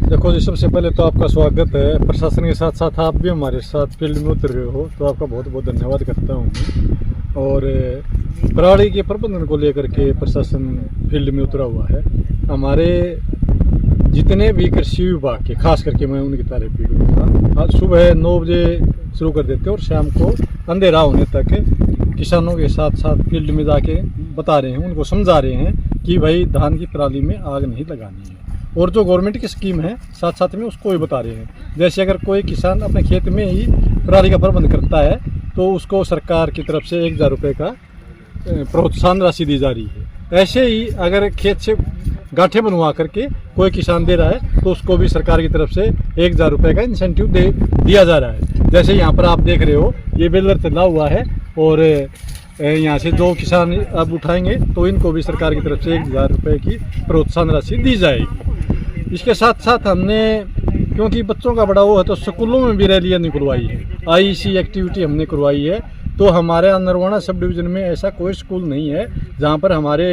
देखो जी, सबसे पहले तो आपका स्वागत है। प्रशासन के साथ साथ आप भी हमारे साथ फील्ड में उतर रहे हो, तो आपका बहुत बहुत धन्यवाद करता हूँ मैं। और पराली के प्रबंधन को लेकर के प्रशासन फील्ड में उतरा हुआ है। हमारे जितने भी कृषि विभाग के, खास करके मैं उनकी तारीफ भी करूँगा। आज सुबह 9 बजे शुरू कर देते हैं और शाम को अंधेरा होने तक किसानों के साथ साथ फील्ड में जाके बता रहे हैं, उनको समझा रहे हैं कि भाई धान की पराली में आग नहीं लगानी है। और जो गवर्नमेंट की स्कीम है साथ साथ में उसको भी बता रहे हैं। जैसे अगर कोई किसान अपने खेत में ही पराली का प्रबंध करता है तो उसको सरकार की तरफ से 1000 रुपये का प्रोत्साहन राशि दी जा रही है। ऐसे ही अगर खेत से गांठें बनवा करके कोई किसान दे रहा है तो उसको भी सरकार की तरफ से 1000 रुपये का इंसेंटिव दिया जा रहा है। जैसे यहाँ पर आप देख रहे हो, ये बेलर चला हुआ है और यहाँ से 2 किसान अब उठाएंगे तो इनको भी सरकार की तरफ से 1000 रुपये की प्रोत्साहन राशि दी जाएगी। इसके साथ साथ हमने, क्योंकि बच्चों का बड़ा वो है, तो स्कूलों में भी रैलियाँ निकलवाई है, IEC एक्टिविटी हमने करवाई है। तो हमारे नरवाना सब डिवीज़न में ऐसा कोई स्कूल नहीं है जहाँ पर हमारे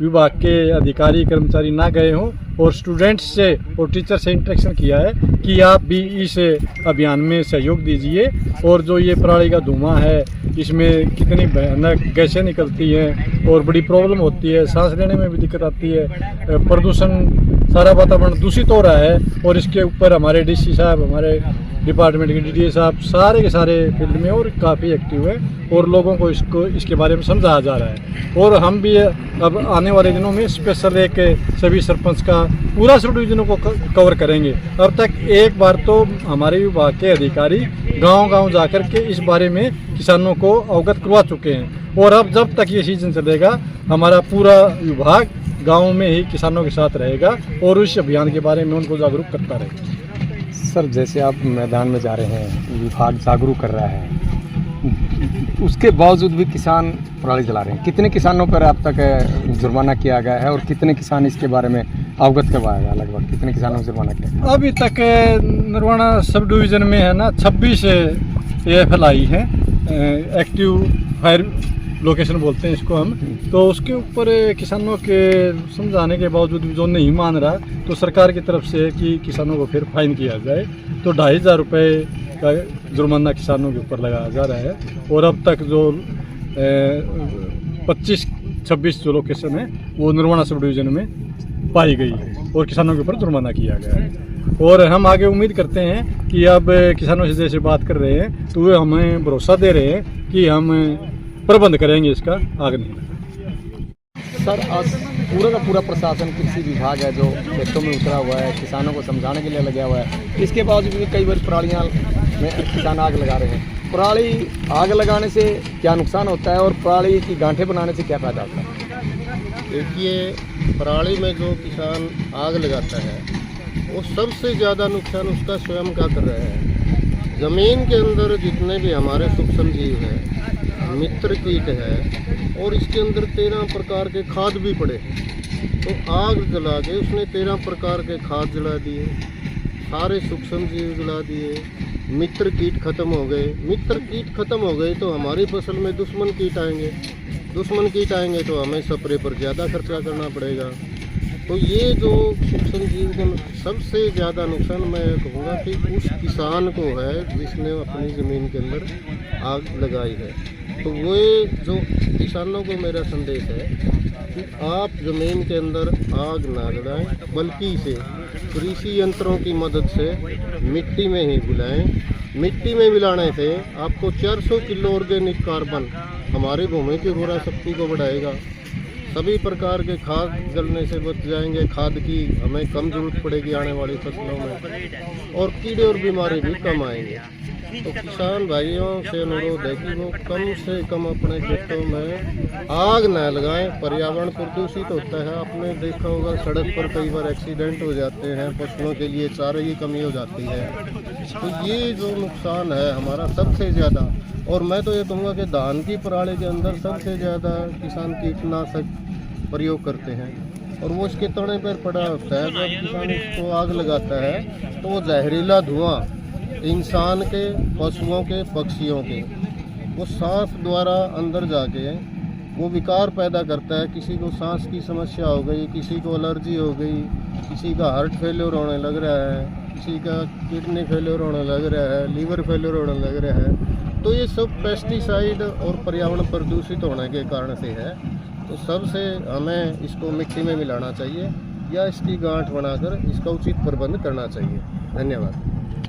विभाग के अधिकारी कर्मचारी ना गए हों और स्टूडेंट्स से और टीचर से इंटरेक्शन किया है कि आप भी इस अभियान में सहयोग दीजिए। और जो ये पराली का धुआं है, इसमें कितनी भयानक गैसें निकलती हैं और बड़ी प्रॉब्लम होती है, सांस लेने में भी दिक्कत आती है, प्रदूषण, सारा वातावरण दूषित हो रहा है। और इसके ऊपर हमारे DC साहब, हमारे डिपार्टमेंट के DDA साहब सारे के सारे फील्ड में और काफ़ी एक्टिव है और लोगों को इसके बारे में समझाया जा रहा है। और हम भी अब आने वाले दिनों में स्पेशल एक सभी सरपंच का पूरा सब डिवीजनों को कवर करेंगे। अब तक एक बार तो हमारे विभाग के अधिकारी गांव-गांव जाकर के इस बारे में किसानों को अवगत करवा चुके हैं। और अब जब तक ये सीजन चलेगा हमारा पूरा विभाग गाँव में ही किसानों के साथ रहेगा और उस अभियान के बारे में उनको जागरूक करता रहेगा। सर, जैसे आप मैदान में जा रहे हैं, विभाग जागरूक कर रहा है, उसके बावजूद भी किसान पराली जला रहे हैं। कितने किसानों पर अब तक जुर्माना किया गया है और कितने किसान इसके बारे में अवगत करवाया गया? लगभग कितने किसानों को जुर्माना किया गया? अभी तक नरवाना सब डिवीज़न में है ना 26 AFL है, एक्टिव फायर लोकेशन बोलते हैं इसको हम। तो उसके ऊपर किसानों के समझाने के बावजूद भी जो नहीं मान रहा तो सरकार की तरफ से कि किसानों को फिर फाइन किया जाए, तो 2500 रुपये का जुर्माना किसानों के ऊपर लगाया जा रहा है। और अब तक जो 25-26 जो लोकेशन है वो नरवाना सब डिवीज़न में पाई गई है और किसानों के ऊपर जुर्माना किया गया है। और हम आगे उम्मीद करते हैं कि अब किसानों से जैसे बात कर रहे हैं तो वे हमें भरोसा दे रहे हैं कि हम प्रबंध करेंगे इसका आगे नहीं। सर, आज पूरा का पूरा प्रशासन, कृषि विभाग है जो खेतों में उतरा हुआ है, किसानों को समझाने के लिए लगा हुआ है। इसके बावजूद भी कई बार परालियाँ में किसान आग लगा रहे हैं। पराली आग लगाने से क्या नुकसान होता है और पराली की गांठें बनाने से क्या फायदा होता है? देखिए, पराली में जो किसान आग लगाता है वो सबसे ज़्यादा नुकसान उसका स्वयं का कर रहा है। ज़मीन के अंदर जितने भी हमारे सूक्ष्म जीव हैं, मित्र कीट है और इसके अंदर 13 प्रकार के खाद भी पड़े। तो आग जला के उसने 13 प्रकार के खाद जला दिए, सारे सूक्ष्म जीव जला दिए, मित्र कीट खत्म हो गए। मित्र कीट खत्म हो गए तो हमारी फसल में दुश्मन कीट आएंगे, दुश्मन कीट आएंगे तो हमें स्प्रे पर ज़्यादा खर्चा करना पड़ेगा। तो ये जो सूक्ष्म जीव को सबसे ज़्यादा नुकसान मैं कहूँगा कि उस किसान को है जिसने अपनी ज़मीन के अंदर आग लगाई है। तो वो जो किसानों को मेरा संदेश है कि आप ज़मीन के अंदर आग ना लगाएं, बल्कि इसे कृषि यंत्रों की मदद से मिट्टी में ही मिलाएं। मिट्टी में मिलाने से आपको 400 किलो ऑर्गेनिक कार्बन हमारी भूमि की उर्वरा शक्ति को बढ़ाएगा। सभी प्रकार के खाद जलने से बच जाएंगे, खाद की हमें कम जरूरत पड़ेगी आने वाली फसलों में, और कीड़े और बीमारी भी कम आएंगे। तो किसान भाइयों से अनुरोध है कि वो कम से कम अपने खेतों में आग न लगाएं। पर्यावरण प्रदूषित होता है, आपने देखा होगा सड़क पर कई बार एक्सीडेंट हो जाते हैं, फसलों के लिए चारे की कमी हो जाती है। तो ये जो नुकसान है हमारा सबसे ज़्यादा, और मैं तो ये कहूँगा कि धान की पराली के अंदर सबसे ज़्यादा किसान कीटनाशक प्रयोग करते हैं और वो इसके तने पर पड़ा होता है। जब किसान इसको आग लगाता है तो वो जहरीला धुआं इंसान के, पशुओं के, पक्षियों के वो सांस द्वारा अंदर जाके वो विकार पैदा करता है। किसी को सांस की समस्या हो गई, किसी को एलर्जी हो गई, किसी का हार्ट फेलियर होने लग रहा है, किसी का किडनी फेलियर होने लग रहा है, लीवर फेलियर होने लग रहा है। तो ये सब पेस्टिसाइड और पर्यावरण प्रदूषित होने के कारण से है। तो सबसे हमें इसको मिट्टी में मिलाना चाहिए या इसकी गांठ बनाकर इसका उचित प्रबंध करना चाहिए। धन्यवाद।